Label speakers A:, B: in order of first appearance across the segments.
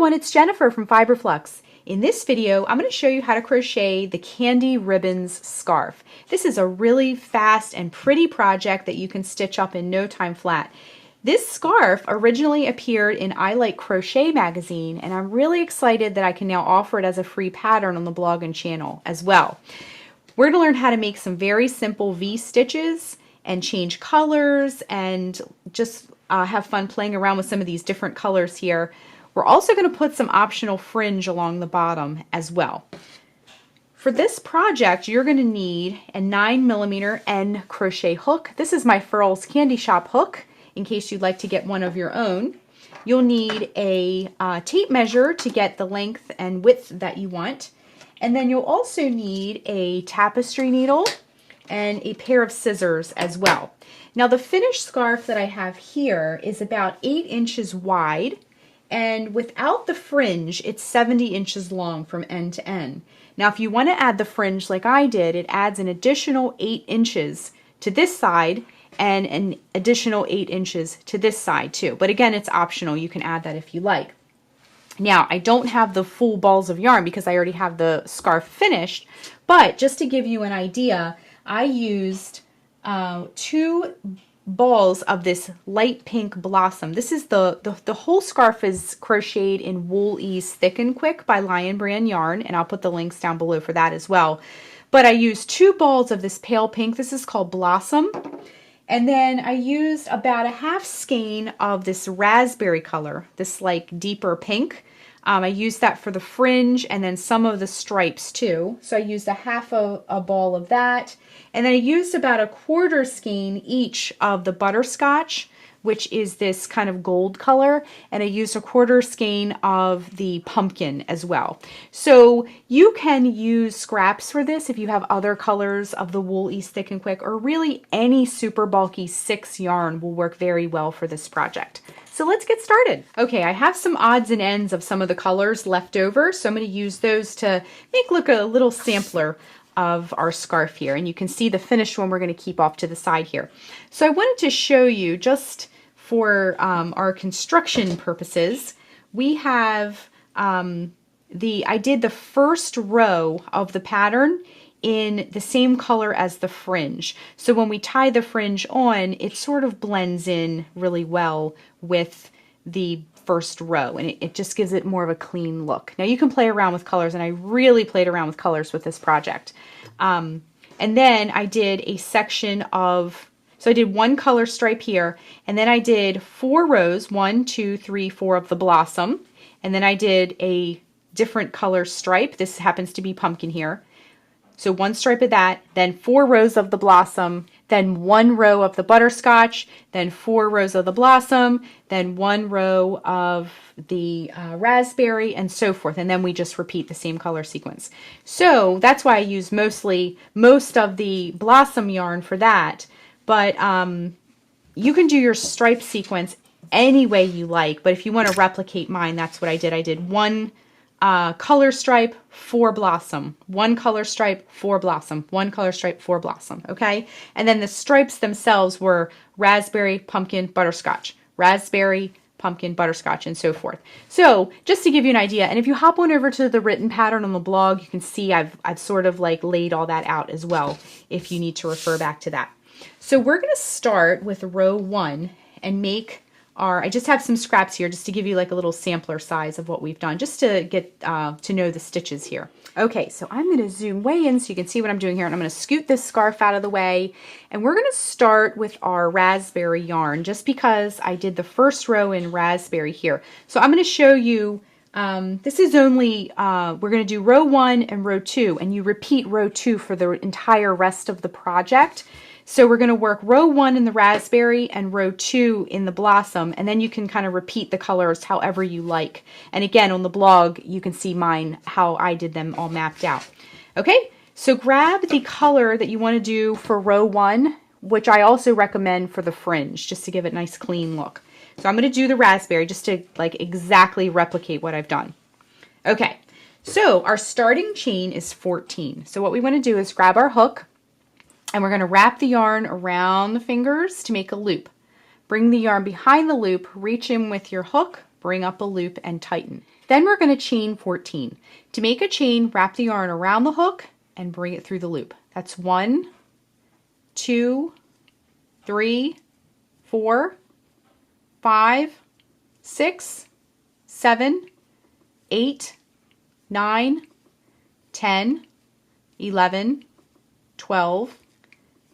A: everyone, it's Jennifer from Flux. In this video, I'm going to show you how to crochet the Candy Ribbons scarf. This is a really fast and pretty project that you can stitch up in no time flat. This scarf originally appeared in I Like Crochet magazine, and I'm really excited that I can now offer it as a free pattern on the blog and channel as well. We're going to learn how to make some very simple V-stitches and change colors and just have fun playing around with some of these different colors here. We're also going to put some optional fringe along the bottom as well. For this project, you're going to need a 9mm end crochet hook. This is my Furl's Candy Shop hook, in case you'd like to get one of your own. You'll need a tape measure to get the length and width that you want. And then you'll also need a tapestry needle and a pair of scissors as well. Now the finished scarf that I have here is about 8 inches wide, and without the fringe it's 70 inches long from end to end. Now if you want to add the fringe like I did, it adds an additional 8 inches to this side and an additional 8 inches to this side too. But again, it's optional. You can add that if you like. Now, I don't have the full balls of yarn because I already have the scarf finished, but just to give you an idea, I used 2 balls of this light pink blossom. This is the whole scarf is crocheted in Wool Ease Thick and Quick by Lion Brand Yarn, and I'll put the links down below for that as well. But I used 2 balls of this pale pink. This is called Blossom. And then I used about a half skein of this raspberry color, this like deeper pink. I used that for the fringe and then some of the stripes too. So I used a half a ball of that. And then I used about a 1/4 skein each of the butterscotch, which is this kind of gold color. And I used a 1/4 skein of the pumpkin as well. So you can use scraps for this if you have other colors of the Wool Ease Thick and Quick, or really any super bulky 6 yarn will work very well for this project. So let's get started. Okay, I have some odds and ends of some of the colors left over, so I'm going to use those to look a little sampler of our scarf here. And you can see the finished one we're going to keep off to the side here. So I wanted to show you, just for our construction purposes, we have I did the first row of the pattern in the same color as the fringe. So when we tie the fringe on, it sort of blends in really well with the first row, and it just gives it more of a clean look. Now you can play around with colors, and I really played around with colors with this project. And then I did a section of, so I did 1 color stripe here, and then I did 4 rows, 1, 2, 3, 4 of the blossom, and then I did a different color stripe. This happens to be pumpkin here. So 1 stripe of that, then 4 rows of the blossom, then 1 row of the butterscotch, then 4 rows of the blossom, then 1 row of the raspberry, and so forth. And then we just repeat the same color sequence. So that's why I use most of the blossom yarn for that. But you can do your stripe sequence any way you like. But if you want to replicate mine, that's what I did. I did 1 color stripe, 4 blossom, 1 color stripe, 4 blossom, 1 color stripe, 4 blossom, okay? And then the stripes themselves were raspberry, pumpkin, butterscotch, raspberry, pumpkin, butterscotch, and so forth. So just to give you an idea, and if you hop on over to the written pattern on the blog, you can see I've sort of like laid all that out as well if you need to refer back to that. So we're going to start with row 1 and make I just have some scraps here just to give you like a little sampler size of what we've done, just to get to know the stitches here. Okay, so I'm going to zoom way in so you can see what I'm doing here, and I'm going to scoot this scarf out of the way, and we're going to start with our raspberry yarn just because I did the first row in raspberry here. So I'm going to show you, this is only, we're going to do row 1 and row 2, and you repeat row 2 for the entire rest of the project. So we're going to work row 1 in the raspberry and row 2 in the blossom, and then you can kind of repeat the colors however you like. And again, on the blog, you can see mine, how I did them all mapped out. Okay, so grab the color that you want to do for row 1, which I also recommend for the fringe, just to give it a nice clean look. So I'm going to do the raspberry just to like exactly replicate what I've done. Okay, so our starting chain is 14. So what we want to do is grab our hook, and we're going to wrap the yarn around the fingers to make a loop. Bring the yarn behind the loop, reach in with your hook, bring up a loop, and tighten. Then we're going to chain 14. To make a chain, wrap the yarn around the hook and bring it through the loop. That's 1, 2, 3, 4, 5, 6, 7, 8, 9, 10, 11, 12,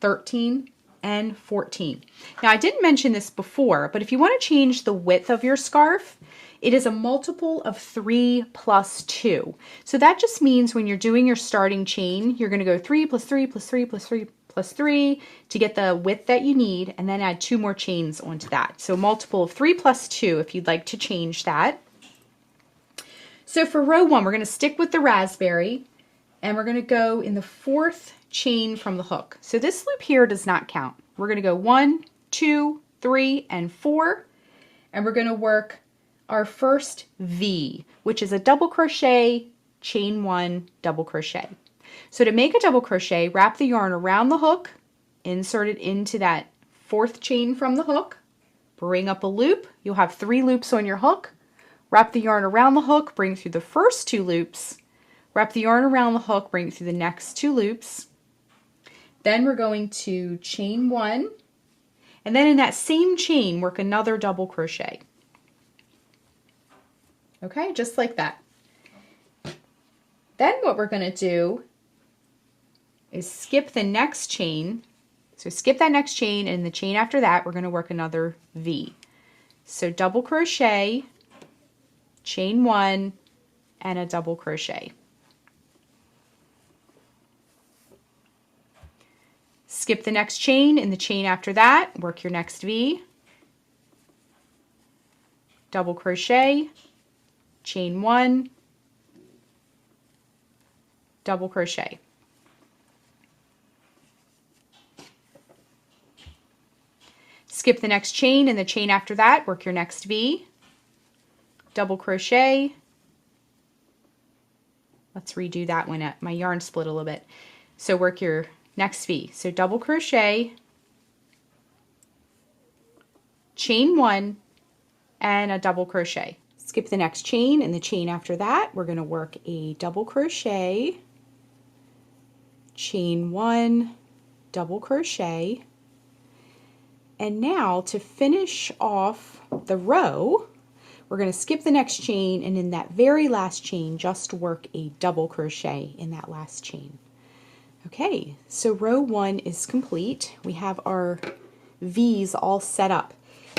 A: 13, and 14. Now I didn't mention this before, but if you want to change the width of your scarf, it is a multiple of 3 plus 2. So that just means when you're doing your starting chain, you're going to go 3 plus 3 plus 3 plus 3 plus 3 to get the width that you need, and then add 2 more chains onto that. So a multiple of 3 plus 2 if you'd like to change that. So for row 1, we're going to stick with the raspberry, and we're going to go in the 4th chain from the hook. So this loop here does not count. We're going to go 1, 2, 3, and 4, and we're going to work our first V, which is a double crochet, chain 1, double crochet. So to make a double crochet, wrap the yarn around the hook, insert it into that 4th chain from the hook, bring up a loop. You'll have 3 loops on your hook. Wrap the yarn around the hook, bring through the first 2 loops, wrap the yarn around the hook, bring it through the next 2 loops. Then we're going to chain 1, and then in that same chain, work another double crochet. Okay, just like that. Then what we're going to do is skip the next chain. So skip that next chain, and the chain after that, we're going to work another V. So double crochet, chain 1, and a double crochet. Skip the next chain, and the chain after that, work your next V, double crochet, chain 1, double crochet. Skip the next chain, and the chain after that, work your next V, double crochet. Let's redo that one. My yarn split a little bit. So work your next V. So double crochet, chain 1, and a double crochet. Skip the next chain, and the chain after that, we're going to work a double crochet, chain 1, double crochet. And now to finish off the row, we're going to skip the next chain, and in that very last chain, just work a double crochet in that last chain. Okay, so row 1 is complete. We have our V's all set up.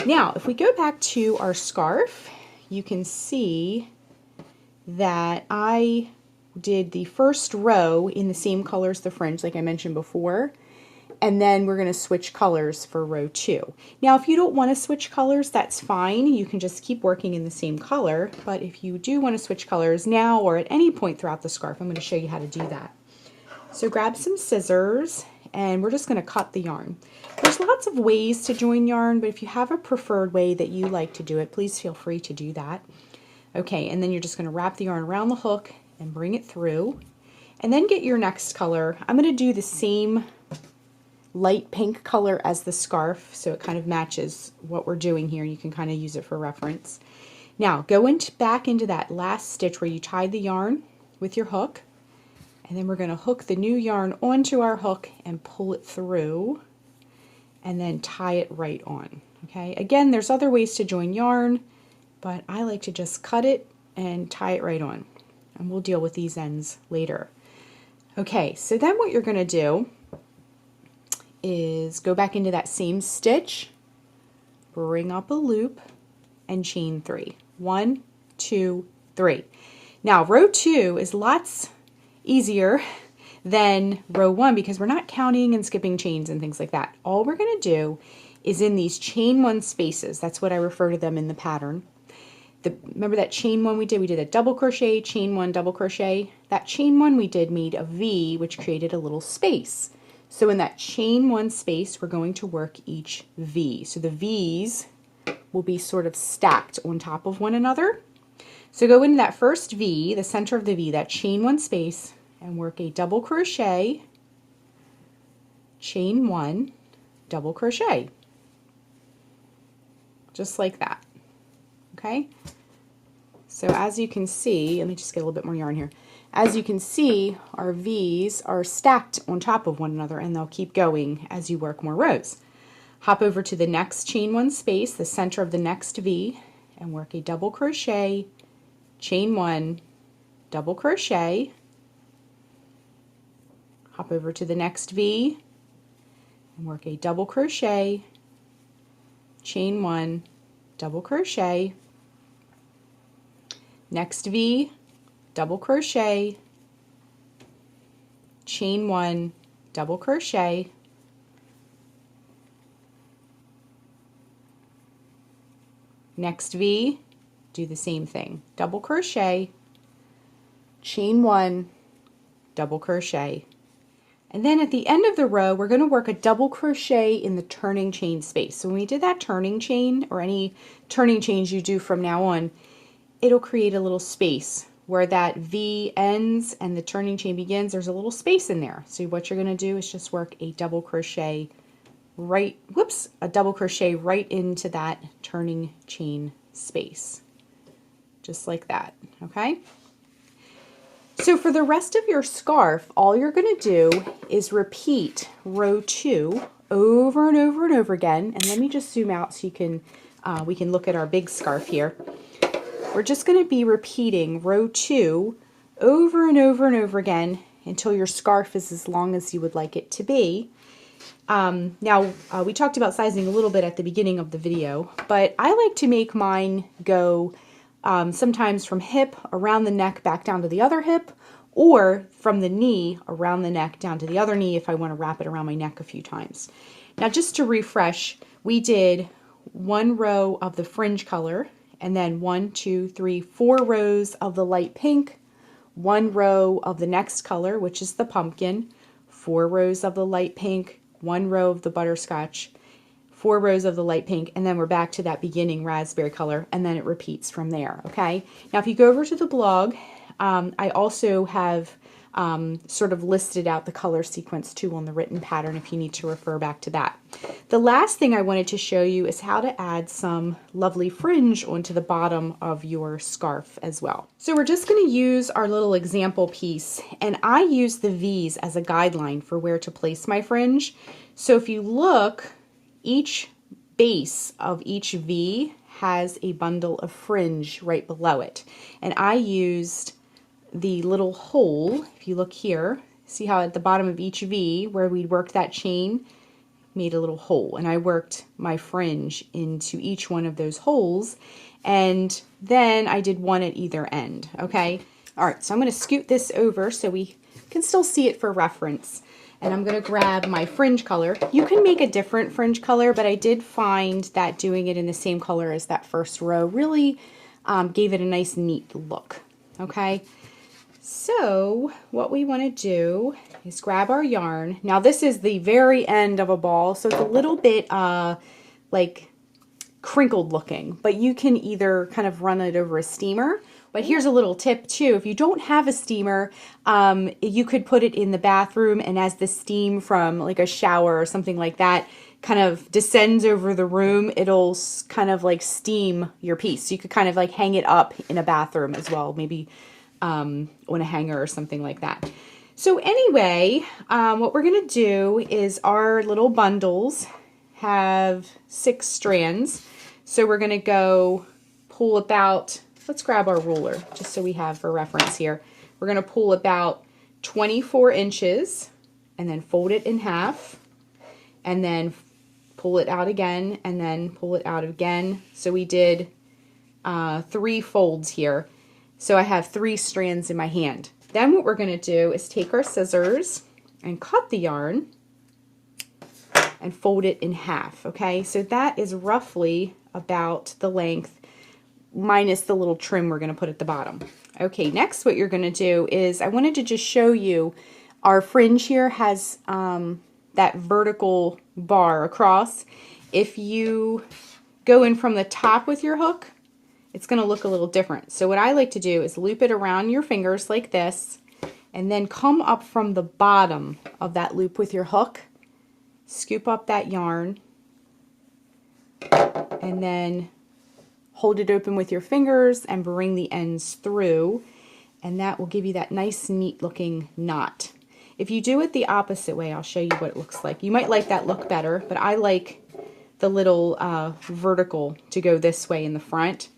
A: Now, if we go back to our scarf, you can see that I did the first row in the same color as the fringe, like I mentioned before, and then we're going to switch colors for row 2. Now, if you don't want to switch colors, that's fine. You can just keep working in the same color, but if you do want to switch colors now or at any point throughout the scarf, I'm going to show you how to do that. So grab some scissors, and we're just going to cut the yarn. There's lots of ways to join yarn, but if you have a preferred way that you like to do it, please feel free to do that. Okay, and then you're just going to wrap the yarn around the hook and bring it through, and then get your next color. I'm going to do the same light pink color as the scarf, so it kind of matches what we're doing here. You can kind of use it for reference. Now go back into that last stitch where you tied the yarn with your hook, and then we're going to hook the new yarn onto our hook and pull it through, and then tie it right on. Okay, again, there's other ways to join yarn, but I like to just cut it and tie it right on, and we'll deal with these ends later. Okay, so then what you're going to do is go back into that same stitch, bring up a loop, and chain 3. 1, 2, 3. Now row 2 is lots easier than row 1 because we're not counting and skipping chains and things like that. All we're going to do is in these chain 1 spaces. That's what I refer to them in the pattern. Remember that chain 1 we did? We did a double crochet, chain 1, double crochet. That chain 1 we did made a V, which created a little space. So in that chain 1 space, we're going to work each V. So the V's will be sort of stacked on top of one another. So go into that first V, the center of the V, that chain 1 space, and work a double crochet, chain 1, double crochet. Just like that. Okay? So as you can see, let me just get a little bit more yarn here. As you can see, our V's are stacked on top of one another, and they'll keep going as you work more rows. Hop over to the next chain one space, the center of the next V, and work a double crochet, chain one, double crochet, hop over to the next V, and work a double crochet, chain one, double crochet, next V, double crochet, chain one, double crochet, next V, do the same thing, double crochet, chain one, double crochet. And then at the end of the row, we're going to work a double crochet in the turning chain space. So when we did that turning chain, or any turning chains you do from now on, it'll create a little space where that V ends and the turning chain begins. There's a little space in there. So what you're going to do is just work a double crochet a double crochet right into that turning chain space. Just like that, okay? So for the rest of your scarf, all you're going to do is repeat row 2 over and over and over again. And let me just zoom out so you can we can look at our big scarf here. We're just going to be repeating row 2 over and over and over again until your scarf is as long as you would like it to be. Now, we talked about sizing a little bit at the beginning of the video, but I like to make mine go sometimes from hip around the neck back down to the other hip, or from the knee around the neck down to the other knee if I want to wrap it around my neck a few times. Now just to refresh, we did 1 row of the fringe color, and then 1, 2, 3, 4 rows of the light pink, 1 row of the next color, which is the pumpkin, 4 rows of the light pink, 1 row of the butterscotch, 4 rows of the light pink, and then we're back to that beginning raspberry color, and then it repeats from there, okay? Now if you go over to the blog, I also have sort of listed out the color sequence too on the written pattern if you need to refer back to that. The last thing I wanted to show you is how to add some lovely fringe onto the bottom of your scarf as well. So we're just going to use our little example piece, and I use the V's as a guideline for where to place my fringe. So if you look, each base of each V has a bundle of fringe right below it, and I used the little hole. If you look here, see how at the bottom of each V where we worked that chain, made a little hole, and I worked my fringe into each one of those holes, and then I did one at either end, okay? All right, so I'm going to scoot this over so we can still see it for reference, and I'm going to grab my fringe color. You can make a different fringe color, but I did find that doing it in the same color as that first row really gave it a nice neat look, okay? So what we want to do is grab our yarn. Now this is the very end of a ball, so it's a little bit like crinkled looking, but you can either kind of run it over a steamer. But here's a little tip too. If you don't have a steamer, you could put it in the bathroom, and as the steam from like a shower or something like that kind of descends over the room, it'll kind of like steam your piece. So you could kind of like hang it up in a bathroom as well, maybe on a hanger or something like that. So anyway, what we're going to do is our little bundles have 6 strands. So we're going to go pull about, let's grab our ruler just so we have for reference here. We're going to pull about 24 inches and then fold it in half, and then pull it out again, and then pull it out again. So we did 3 folds here. So I have 3 strands in my hand. Then what we're going to do is take our scissors and cut the yarn and fold it in half, okay? So that is roughly about the length minus the little trim we're going to put at the bottom. Okay, next what you're going to do is, I wanted to just show you our fringe here has that vertical bar across. If you go in from the top with your hook, it's going to look a little different. So what I like to do is loop it around your fingers like this, and then come up from the bottom of that loop with your hook, scoop up that yarn, and then hold it open with your fingers and bring the ends through, and that will give you that nice, neat looking knot. If you do it the opposite way, I'll show you what it looks like. You might like that look better, but I like the little vertical to go this way in the front.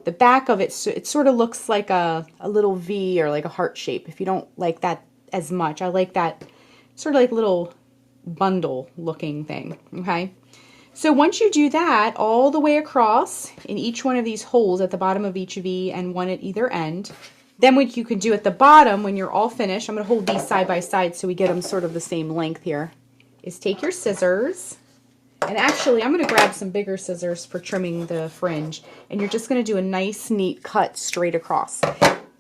A: The back of it, it sort of looks like a little V or like a heart shape. If you don't like that as much, I like that sort of like little bundle looking thing, okay? So once you do that all the way across in each one of these holes at the bottom of each V and one at either end, then what you can do at the bottom when you're all finished, I'm going to hold these side by side so we get them sort of the same length here, is take your scissors, and actually I'm going to grab some bigger scissors for trimming the fringe, and you're just going to do a nice neat cut straight across.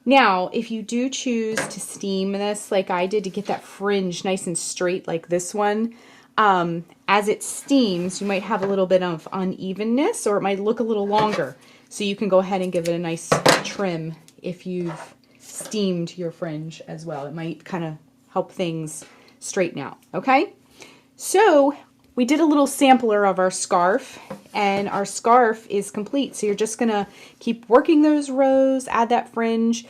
A: Now, if you do choose to steam this like I did to get that fringe nice and straight like this one, as it steams, you might have a little bit of unevenness, or it might look a little longer. So you can go ahead and give it a nice trim if you've steamed your fringe as well. It might kind of help things straighten out, okay? So we did a little sampler of our scarf, and our scarf is complete. So you're just gonna keep working those rows, add that fringe,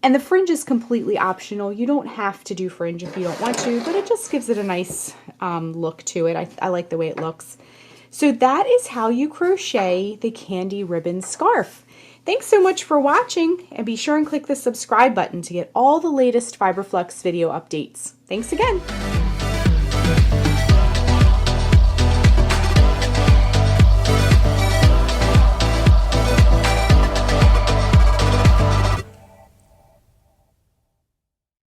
A: and the fringe is completely optional. You don't have to do fringe if you don't want to, but it just gives it a nice look to it. I like the way it looks. So that is how you crochet the candy ribbon scarf. Thanks so much for watching, and be sure and click the subscribe button to get all the latest Fiber Flux video updates. Thanks again.